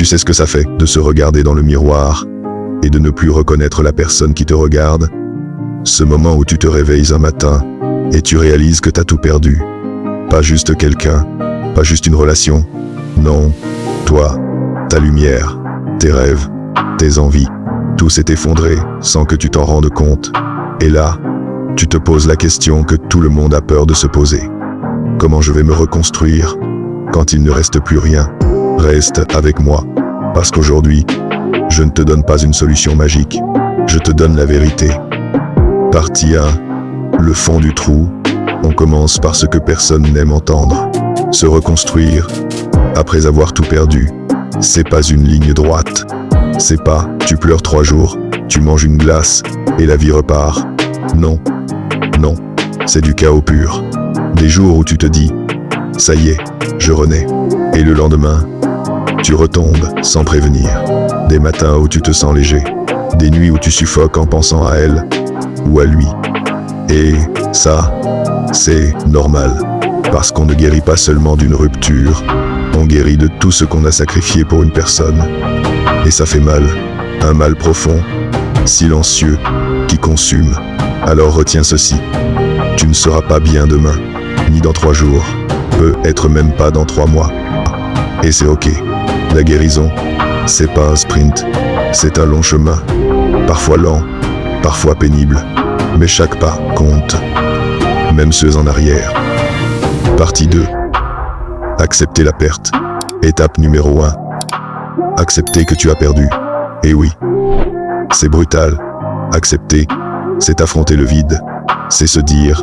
sais ce que ça fait de se regarder dans le miroir et de ne plus reconnaître la personne qui te regarde? Ce moment où tu te réveilles un matin et tu réalises que t'as tout perdu. Pas juste quelqu'un, pas juste une relation. Non, toi, ta lumière, tes rêves, tes envies, tout s'est effondré sans que tu t'en rendes compte. Et là, tu te poses la question que tout le monde a peur de se poser. Comment je vais me reconstruire quand il ne reste plus rien? Reste avec moi, parce qu'aujourd'hui, je ne te donne pas une solution magique, je te donne la vérité. Partie 1. Le fond du trou. On commence par ce que personne n'aime entendre. Se reconstruire, après avoir tout perdu, c'est pas une ligne droite. C'est pas, tu pleures 3 jours, tu manges une glace, et la vie repart. Non, non, c'est du chaos pur. Des jours où tu te dis, ça y est, je renais. Et le lendemain, tu retombes sans prévenir. Des matins où tu te sens léger. Des nuits où tu suffoques en pensant à elle ou à lui. Et ça, c'est normal. Parce qu'on ne guérit pas seulement d'une rupture, on guérit de tout ce qu'on a sacrifié pour une personne. Et ça fait mal. Un mal profond, silencieux, qui consume. Alors retiens ceci. Tu ne seras pas bien demain, ni dans 3 jours, peut-être même pas dans 3 mois. Et c'est ok. La guérison, c'est pas un sprint, c'est un long chemin. Parfois lent, parfois pénible, mais chaque pas compte. Même ceux en arrière. Partie 2. Accepter la perte. Étape numéro 1. Accepter que tu as perdu. Et oui, c'est brutal. Accepter, c'est affronter le vide. C'est se dire,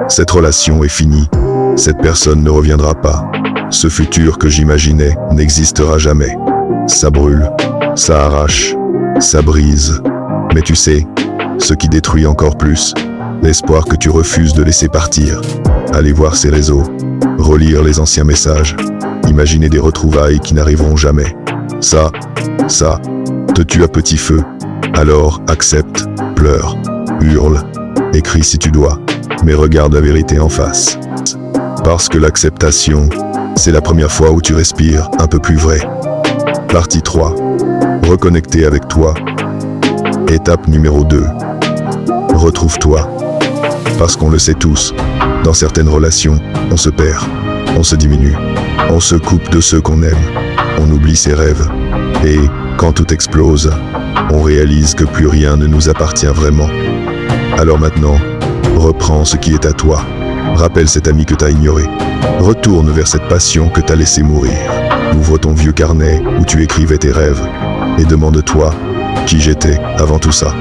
cette relation est finie. Cette personne ne reviendra pas. Ce futur que j'imaginais n'existera jamais. Ça brûle, ça arrache, ça brise. Mais tu sais, ce qui détruit encore plus, l'espoir que tu refuses de laisser partir. Aller voir ses réseaux, relire les anciens messages, imaginer des retrouvailles qui n'arriveront jamais. Ça te tue à petit feu. Alors accepte, pleure, hurle, écris si tu dois, mais regarde la vérité en face. Parce que l'acceptation, c'est la première fois où tu respires un peu plus vrai. Partie 3. Reconnecter avec toi. Étape numéro 2. Retrouve-toi. Parce qu'on le sait tous, dans certaines relations, on se perd, on se diminue, on se coupe de ceux qu'on aime, on oublie ses rêves. Et, quand tout explose, on réalise que plus rien ne nous appartient vraiment. Alors maintenant, reprends ce qui est à toi. Rappelle cet ami que t'as ignoré. Retourne vers cette passion que t'as laissé mourir. Ouvre ton vieux carnet où tu écrivais tes rêves et demande-toi qui j'étais avant tout ça.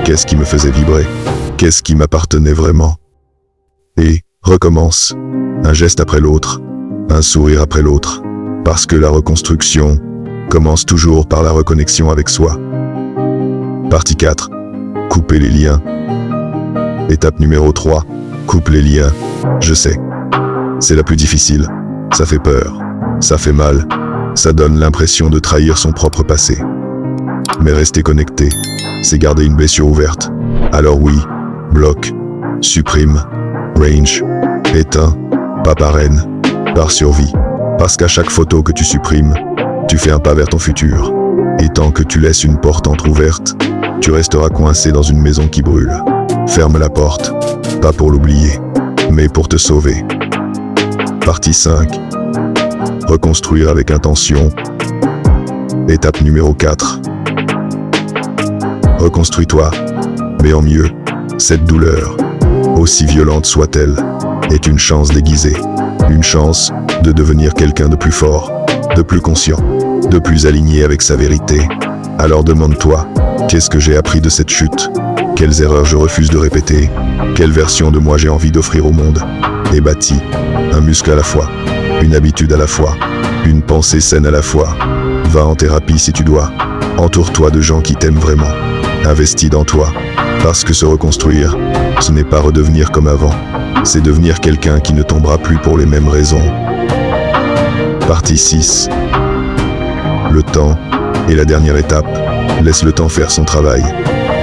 Qu'est-ce qui me faisait vibrer? Qu'est-ce qui m'appartenait vraiment? Et recommence, un geste après l'autre, un sourire après l'autre, parce que la reconstruction commence toujours par la reconnexion avec soi. Partie 4. Couper les liens. Étape numéro 3. Coupe les liens. Je sais. C'est la plus difficile. Ça fait peur. Ça fait mal. Ça donne l'impression de trahir son propre passé. Mais rester connecté, c'est garder une blessure ouverte. Alors oui, bloque, supprime, range, éteins, pas par haine, par survie. Parce qu'à chaque photo que tu supprimes, tu fais un pas vers ton futur. Et tant que tu laisses une porte entrouverte, tu resteras coincé dans une maison qui brûle. Ferme la porte, pas pour l'oublier, mais pour te sauver. Partie 5. Reconstruire avec intention. Étape numéro 4. Reconstruis-toi, mais en mieux. Cette douleur, aussi violente soit-elle, est une chance déguisée. Une chance de devenir quelqu'un de plus fort, de plus conscient, de plus aligné avec sa vérité. Alors demande-toi, qu'est-ce que j'ai appris de cette chute? Quelles erreurs je refuse de répéter? Quelle version de moi j'ai envie d'offrir au monde? Et bâtis un muscle à la fois, une habitude à la fois, une pensée saine à la fois. Va en thérapie si tu dois. Entoure-toi de gens qui t'aiment vraiment. Investis dans toi. Parce que se reconstruire, ce n'est pas redevenir comme avant. C'est devenir quelqu'un qui ne tombera plus pour les mêmes raisons. Partie 6. Le temps est la dernière étape. Laisse le temps faire son travail.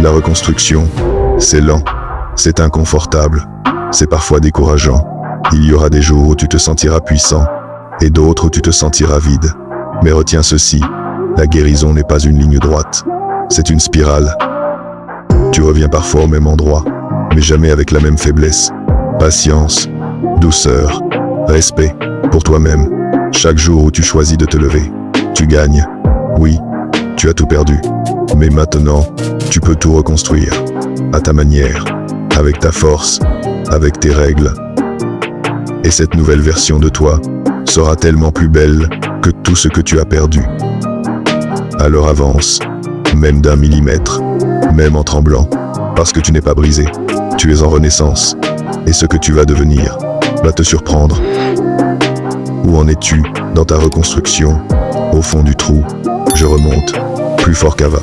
La reconstruction, c'est lent, c'est inconfortable, c'est parfois décourageant. Il y aura des jours où tu te sentiras puissant et d'autres où tu te sentiras vide. Mais retiens ceci, La guérison n'est pas une ligne droite, c'est une spirale. Tu reviens parfois au même endroit, mais jamais avec la même faiblesse. Patience, douceur, respect pour toi-même. Chaque jour où tu choisis de te lever, tu gagnes. Oui, tu as tout perdu, mais maintenant, tu peux tout reconstruire. À ta manière, avec ta force, avec tes règles. Et cette nouvelle version de toi sera tellement plus belle que tout ce que tu as perdu. Alors avance, même d'1 millimètre, même en tremblant, parce que tu n'es pas brisé, tu es en renaissance, et ce que tu vas devenir va te surprendre. Où en es-tu dans ta reconstruction? Au fond du trou, je remonte, plus fort qu'avant.